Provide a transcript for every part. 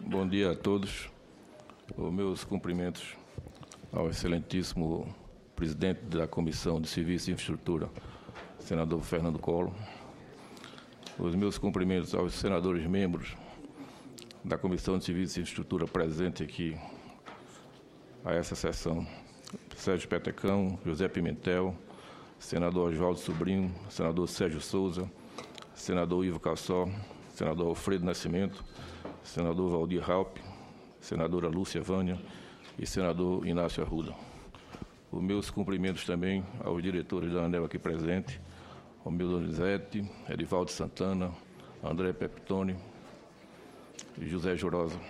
Bom dia a todos. Os meus cumprimentos ao excelentíssimo presidente da Comissão de Serviços e Infraestrutura, senador Fernando Collor. Os meus cumprimentos aos senadores membros da Comissão de Serviços e Infraestrutura presente aqui a essa sessão: Sérgio Petecão, José Pimentel, senador Oswaldo Sobrinho, senador Sérgio Souza, senador Ivo Cassó, senador Alfredo Nascimento, senador Valdir Raupp, senadora Lúcia Vânia e senador Inácio Arruda. Os meus cumprimentos também aos diretores da ANEEL aqui presentes, Romildo Donizete, Edivaldo Santana, André Peptoni e José Jurosa.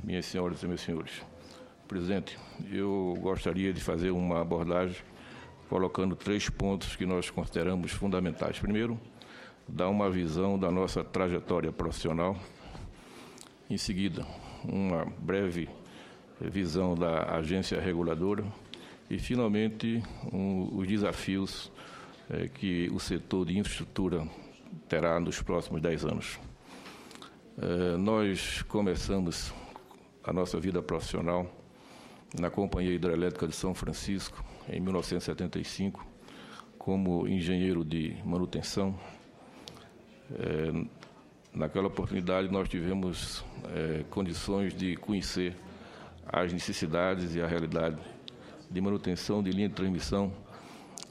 Minhas senhoras e meus senhores, presidente, eu gostaria de fazer uma abordagem colocando 3 pontos que nós consideramos fundamentais. Primeiro, dar uma visão da nossa trajetória profissional. Em seguida, uma breve visão da agência reguladora e, finalmente, os desafios que o setor de infraestrutura terá nos próximos 10 anos. Nós começamos a nossa vida profissional na Companhia Hidrelétrica de São Francisco, em 1975, como engenheiro de manutenção. Naquela oportunidade, nós tivemos condições de conhecer as necessidades e a realidade de manutenção de linha de transmissão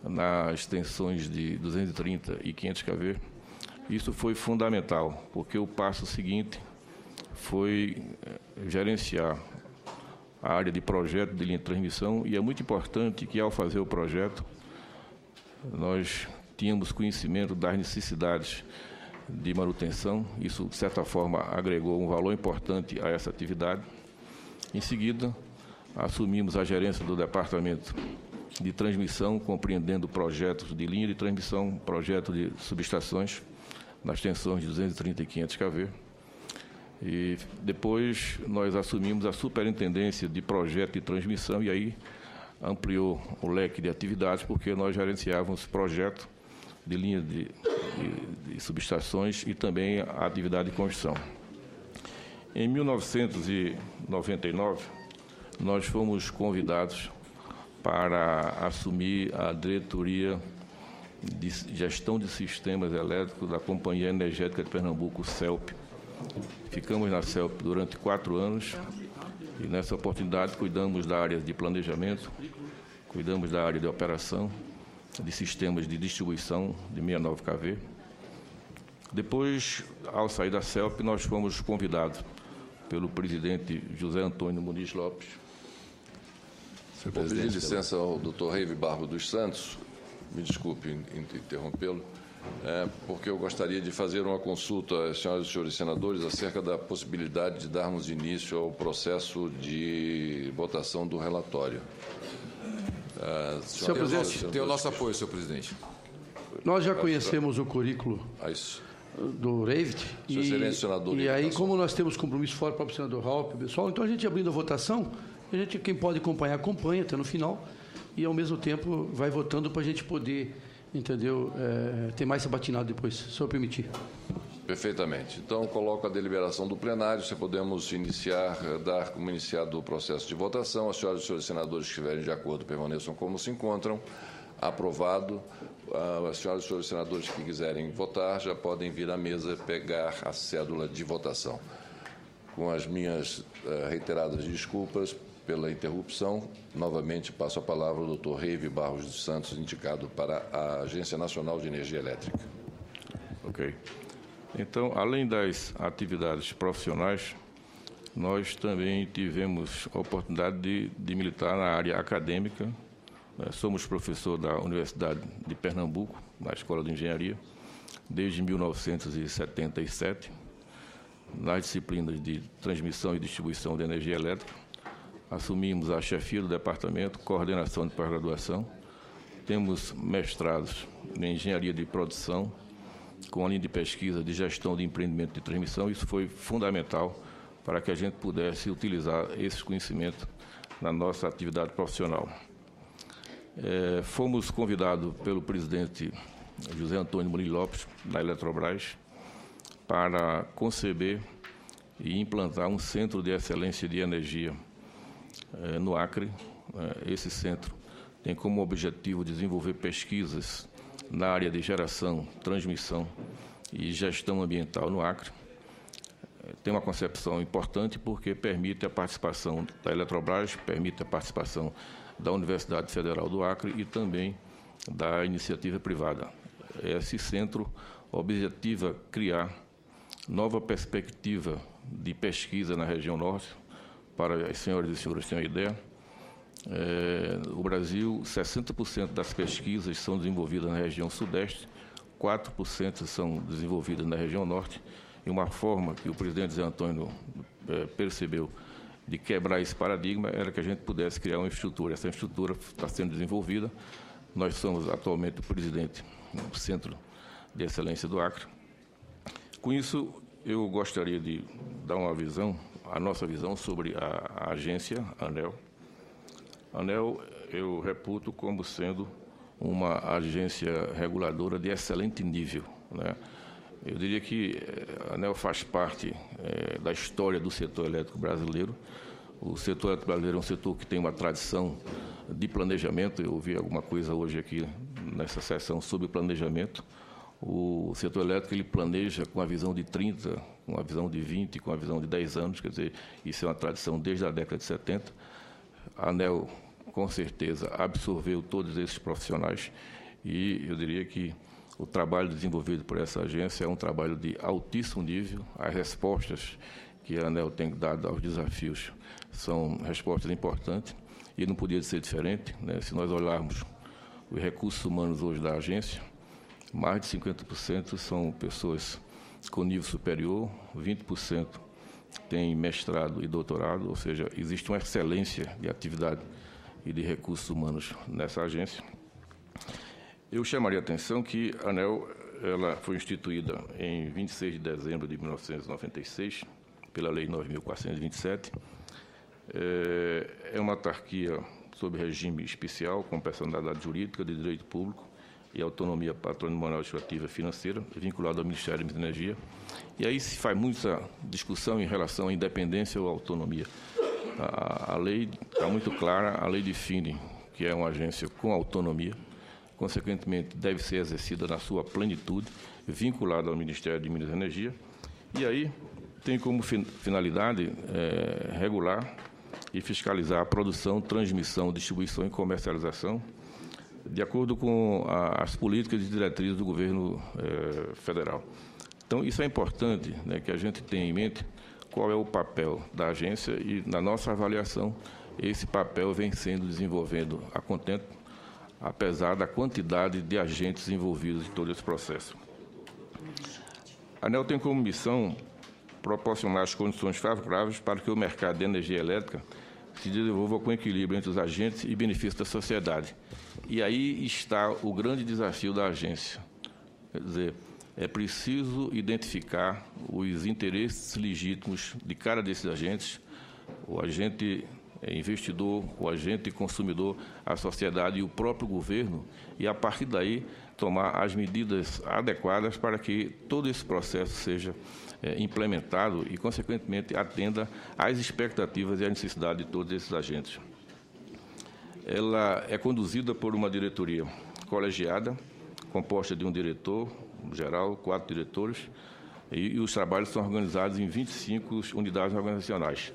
nas extensões de 230 e 500 kV. Isso foi fundamental, porque o passo seguinte foi gerenciar a área de projeto de linha de transmissão, e é muito importante que, ao fazer o projeto, nós tínhamos conhecimento das necessidades de manutenção. Isso, de certa forma, agregou um valor importante a essa atividade. Em seguida, assumimos a gerência do departamento de transmissão, compreendendo projetos de linha de transmissão, projeto de subestações nas tensões de 230 e 500 kV. E depois nós assumimos a superintendência de projeto de transmissão, e aí ampliou o leque de atividades, porque nós gerenciávamos projeto de linha de subestações e também a atividade de construção. Em 1999, nós fomos convidados para assumir a diretoria de gestão de sistemas elétricos da Companhia Energética de Pernambuco, CELP. Ficamos na CELP durante 4 anos e, nessa oportunidade, cuidamos da área de planejamento, cuidamos da área de operação, de sistemas de distribuição de 69 kV. Depois, ao sair da CELP, nós fomos convidados pelo presidente José Antônio Muniz Lopes. Vou pedir licença ao Dr. Reive Barros dos Santos, me desculpe interrompê-lo, porque eu gostaria de fazer uma consulta às senhoras e senhores senadores acerca da possibilidade de darmos início ao processo de votação do relatório. Senhor presidente, tem o nosso apoio, senhor presidente. Nós já conhecemos o currículo do Reive e aí, como nós temos compromisso fora para o senador Raupp, pessoal, então a gente abrindo a votação, quem pode acompanhar, acompanha até no final, e ao mesmo tempo vai votando para a gente poder, entendeu, ter mais sabatinado depois, se eu permitir. Perfeitamente. Então, coloco a deliberação do plenário, se podemos dar como iniciado o processo de votação. As senhoras e senhores senadores que estiverem de acordo permaneçam como se encontram. Aprovado. As senhoras e senhores senadores que quiserem votar já podem vir à mesa pegar a cédula de votação. Com as minhas reiteradas desculpas pela interrupção, novamente passo a palavra ao Dr. Reive Barros dos Santos, indicado para a Agência Nacional de Energia Elétrica. Ok. Então, além das atividades profissionais, nós também tivemos a oportunidade de militar na área acadêmica. Somos professor da Universidade de Pernambuco, na Escola de Engenharia, desde 1977, nas disciplinas de transmissão e distribuição de energia elétrica. Assumimos a chefia do departamento, coordenação de pós-graduação. Temos mestrados em engenharia de produção, com a linha de pesquisa de gestão de empreendimento de transmissão. Isso foi fundamental para que a gente pudesse utilizar esses conhecimentos na nossa atividade profissional. Fomos convidados pelo presidente José Antônio Muniz Lopes, da Eletrobras, para conceber e implantar um centro de excelência de energia no Acre. Esse centro tem como objetivo desenvolver pesquisas na área de geração, transmissão e gestão ambiental no Acre. Tem uma concepção importante porque permite a participação da Eletrobras, permite a participação da Universidade Federal do Acre e também da iniciativa privada. Esse centro objetiva criar nova perspectiva de pesquisa na região norte. Para as senhoras e senhores terem uma ideia, o Brasil, 60% das pesquisas são desenvolvidas na região sudeste, 4% são desenvolvidas na região norte, e uma forma que o presidente Zé Antônio percebeu de quebrar esse paradigma era que a gente pudesse criar uma infraestrutura. Essa infraestrutura está sendo desenvolvida. Nós somos atualmente o presidente do Centro de Excelência do Acre. Com isso, eu gostaria de dar uma visão, a nossa visão sobre a agência ANEEL. A ANEEL eu reputo como sendo uma agência reguladora de excelente nível, né? Eu diria que a ANEEL faz parte da história do setor elétrico brasileiro. O setor elétrico brasileiro é um setor que tem uma tradição de planejamento. Eu ouvi alguma coisa hoje aqui nessa sessão sobre planejamento. O setor elétrico ele planeja com a visão de 30, com a visão de 20, com a visão de 10 anos, quer dizer, isso é uma tradição desde a década de 70. A ANEEL, com certeza, absorveu todos esses profissionais e eu diria que o trabalho desenvolvido por essa agência é um trabalho de altíssimo nível. As respostas que a ANEEL tem dado aos desafios são respostas importantes e não podia ser diferente, né? Se nós olharmos os recursos humanos hoje da agência, mais de 50% são pessoas com nível superior, 20% têm mestrado e doutorado, ou seja, existe uma excelência de atividade e de recursos humanos nessa agência. Eu chamaria a atenção que a ANEEL ela foi instituída em 26 de dezembro de 1996, pela Lei 9.427. É uma autarquia sob regime especial, com personalidade jurídica de direito público e autonomia patrimonial administrativa e financeira, vinculada ao Ministério da Energia. E aí se faz muita discussão em relação à independência ou autonomia. A lei está muito clara, a lei define que é uma agência com autonomia, consequentemente deve ser exercida na sua plenitude, vinculada ao Ministério de Minas e Energia, e aí tem como finalidade regular e fiscalizar a produção, transmissão, distribuição e comercialização, de acordo com as políticas e diretrizes do governo federal. Então, isso é importante, né, que a gente tenha em mente qual é o papel da agência e, na nossa avaliação, esse papel vem sendo desenvolvendo a contento, apesar da quantidade de agentes envolvidos em todo esse processo. A ANEEL tem como missão proporcionar as condições favoráveis para que o mercado de energia elétrica se desenvolva com equilíbrio entre os agentes e benefício da sociedade. E aí está o grande desafio da agência. Quer dizer, é preciso identificar os interesses legítimos de cada desses agentes, o agente investidor, o agente consumidor, a sociedade e o próprio governo, e, a partir daí, tomar as medidas adequadas para que todo esse processo seja implementado e, consequentemente, atenda às expectativas e às necessidades de todos esses agentes. Ela é conduzida por uma diretoria colegiada, composta de um diretor geral, 4 diretores, e os trabalhos são organizados em 25 unidades organizacionais.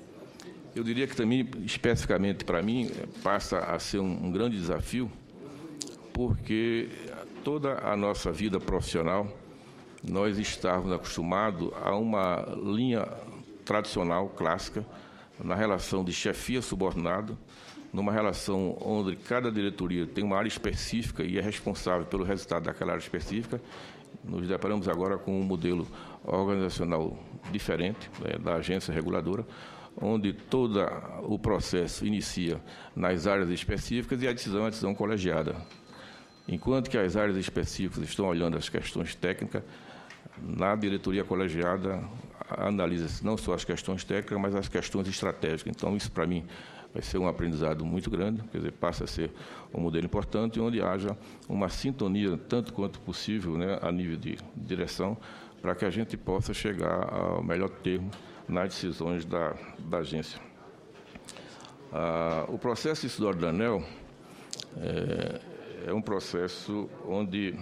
Eu diria que também, especificamente para mim, passa a ser um grande desafio, porque toda a nossa vida profissional, nós estávamos acostumados a uma linha tradicional, clássica, na relação de chefia subordinada, numa relação onde cada diretoria tem uma área específica e é responsável pelo resultado daquela área específica. Nos deparamos agora com um modelo organizacional diferente, da agência reguladora, onde todo o processo inicia nas áreas específicas e a decisão é a decisão colegiada. Enquanto que as áreas específicas estão olhando as questões técnicas, na diretoria colegiada analisa-se não só as questões técnicas, mas as questões estratégicas. Então, isso, para mim, vai ser um aprendizado muito grande, quer dizer, passa a ser um modelo importante, onde haja uma sintonia, tanto quanto possível, né, a nível de direção, para que a gente possa chegar ao melhor termo nas decisões da agência. O processo decisório da ANEEL é um processo onde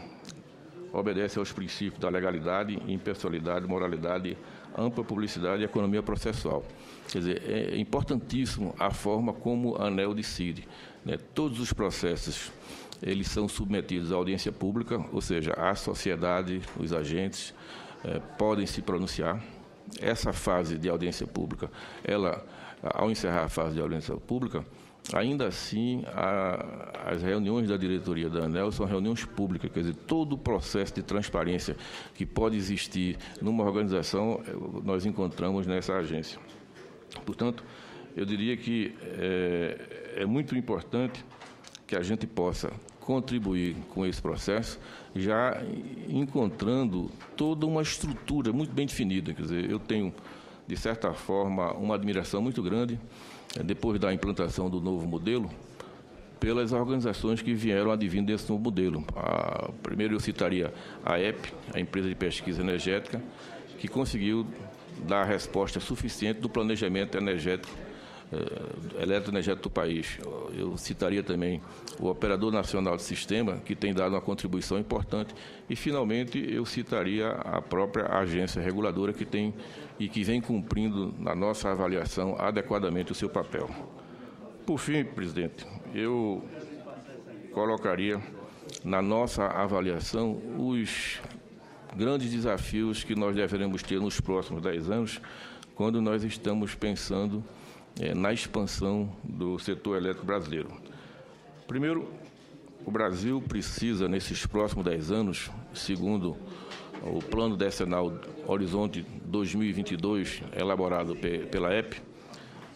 obedece aos princípios da legalidade, impessoalidade, moralidade, ampla publicidade e economia processual. Quer dizer, é importantíssimo a forma como a ANEEL decide, né? Todos os processos, eles são submetidos à audiência pública, ou seja, a sociedade, os agentes podem se pronunciar. Essa fase de audiência pública, ao encerrar a fase de audiência pública, ainda assim, as reuniões da diretoria da ANEEL são reuniões públicas, quer dizer, todo o processo de transparência que pode existir numa organização, nós encontramos nessa agência. Portanto, eu diria que é muito importante que a gente possa contribuir com esse processo, já encontrando toda uma estrutura muito bem definida. Quer dizer, eu tenho, de certa forma, uma admiração muito grande, depois da implantação do novo modelo, pelas organizações que vieram advindo desse novo modelo. Primeiro eu citaria a EP, a Empresa de Pesquisa Energética, que conseguiu dar a resposta suficiente do planejamento energético, eletroenergético do país. Eu citaria também o Operador Nacional de Sistema, que tem dado uma contribuição importante, e, finalmente, eu citaria a própria agência reguladora, que tem e que vem cumprindo, na nossa avaliação, adequadamente o seu papel. Por fim, presidente, eu colocaria na nossa avaliação os grandes desafios que nós deveremos ter nos próximos 10 anos, quando nós estamos pensando na expansão do setor elétrico brasileiro. Primeiro, o Brasil precisa, nesses próximos 10 anos, segundo o Plano Decenal Horizonte 2022, elaborado pela EP,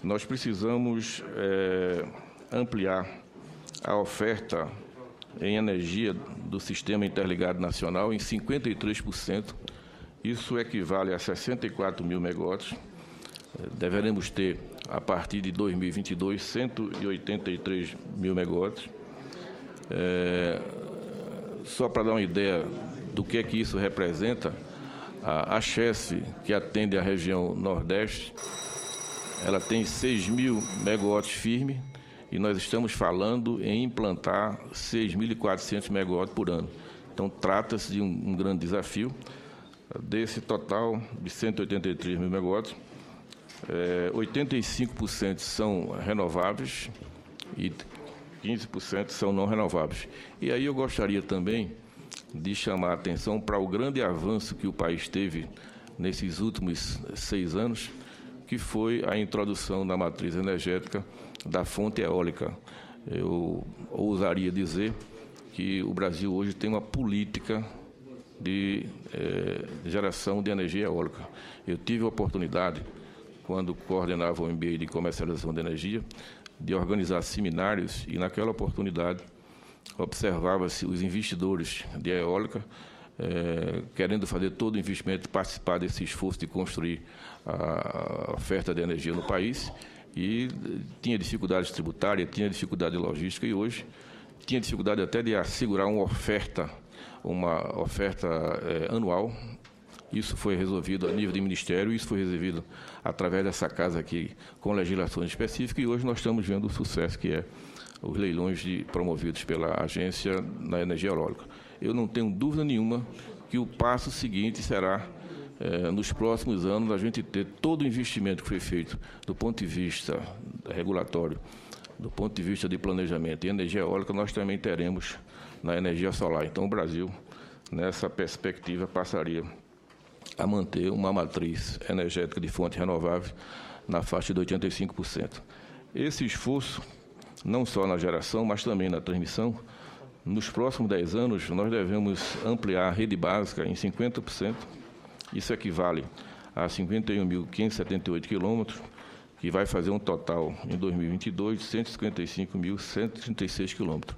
nós precisamos ampliar a oferta em energia do Sistema Interligado Nacional em 53%. Isso equivale a 64 mil megawatts. Deveremos ter, a partir de 2022, 183 mil megawatts. Só para dar uma ideia do que é que isso representa, a Chesf, que atende a região Nordeste, ela tem 6 mil megawatts firme, e nós estamos falando em implantar 6.400 megawatts por ano. Então, trata-se de um grande desafio. Desse total de 183 mil megawatts, 85% são renováveis e 15% são não renováveis. E aí eu gostaria também de chamar a atenção para o grande avanço que o país teve nesses últimos 6 anos, que foi a introdução da matriz energética da fonte eólica. Eu ousaria dizer que o Brasil hoje tem uma política de geração de energia eólica. Eu tive a oportunidade, quando coordenava o MBA de comercialização de energia, de organizar seminários, e naquela oportunidade observava-se os investidores de eólica querendo fazer todo o investimento, participar desse esforço de construir a oferta de energia no país, e tinha dificuldades tributárias, tinha dificuldade logística, e hoje tinha dificuldade até de assegurar uma oferta anual. Isso foi resolvido a nível de ministério, isso foi resolvido através dessa casa aqui, com legislações específicas, e hoje nós estamos vendo o sucesso que é os leilões promovidos pela agência na energia eólica. Eu não tenho dúvida nenhuma que o passo seguinte será, nos próximos anos, a gente ter todo o investimento que foi feito do ponto de vista regulatório, do ponto de vista de planejamento e energia eólica, nós também teremos na energia solar. Então, o Brasil, nessa perspectiva, passaria a manter uma matriz energética de fonte renovável na faixa de 85%. Esse esforço, não só na geração, mas também na transmissão, nos próximos 10 anos, nós devemos ampliar a rede básica em 50%. Isso equivale a 51.578 quilômetros, que vai fazer um total, em 2022, de 155.136 quilômetros.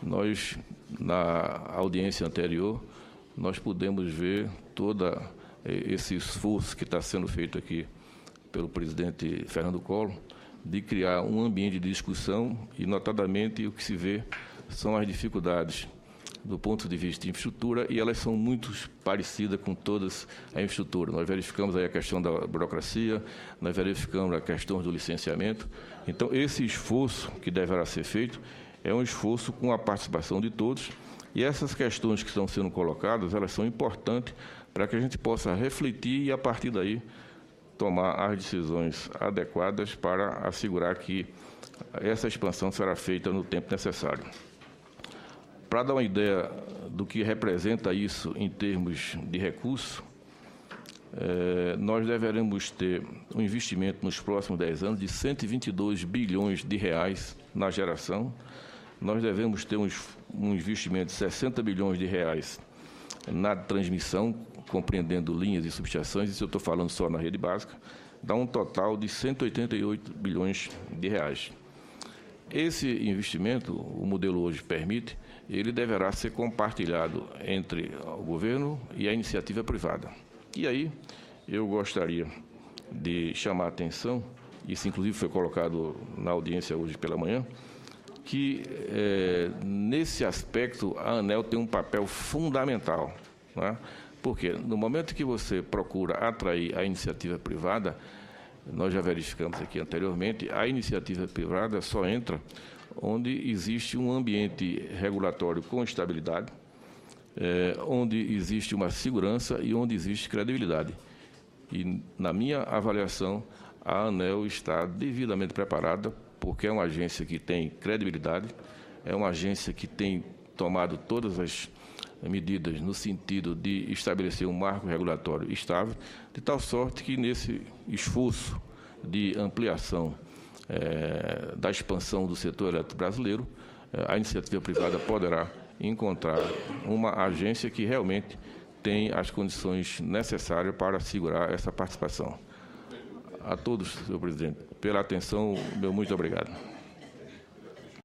Nós, na audiência anterior, nós pudemos ver todo esse esforço que está sendo feito aqui pelo presidente Fernando Collor, de criar um ambiente de discussão, e, notadamente, o que se vê são as dificuldades do ponto de vista de infraestrutura, e elas são muito parecidas com todas a infraestrutura. Nós verificamos aí a questão da burocracia, nós verificamos a questão do licenciamento. Então, esse esforço que deverá ser feito é um esforço com a participação de todos, e essas questões que estão sendo colocadas, elas são importantes para que a gente possa refletir e, a partir daí, tomar as decisões adequadas para assegurar que essa expansão será feita no tempo necessário. Para dar uma ideia do que representa isso em termos de recurso, nós deveremos ter um investimento nos próximos 10 anos de 122 bilhões de reais na geração. Nós devemos ter um investimento de 60 bilhões de reais na transmissão, compreendendo linhas e subestações, isso eu estou falando só na rede básica, dá um total de 188 bilhões de reais. Esse investimento, o modelo hoje permite, ele deverá ser compartilhado entre o governo e a iniciativa privada. E aí, eu gostaria de chamar a atenção, isso inclusive foi colocado na audiência hoje pela manhã, que nesse aspecto a ANEEL tem um papel fundamental, né? Porque no momento que você procura atrair a iniciativa privada, nós já verificamos aqui anteriormente, a iniciativa privada só entra onde existe um ambiente regulatório com estabilidade, onde existe uma segurança e onde existe credibilidade. E, na minha avaliação, a ANEEL está devidamente preparada, porque é uma agência que tem credibilidade, é uma agência que tem tomado todas as medidas no sentido de estabelecer um marco regulatório estável, de tal sorte que, nesse esforço de ampliação da expansão do setor elétrico brasileiro, a iniciativa privada poderá encontrar uma agência que realmente tem as condições necessárias para assegurar essa participação. A todos, senhor presidente, pela atenção, meu muito obrigado.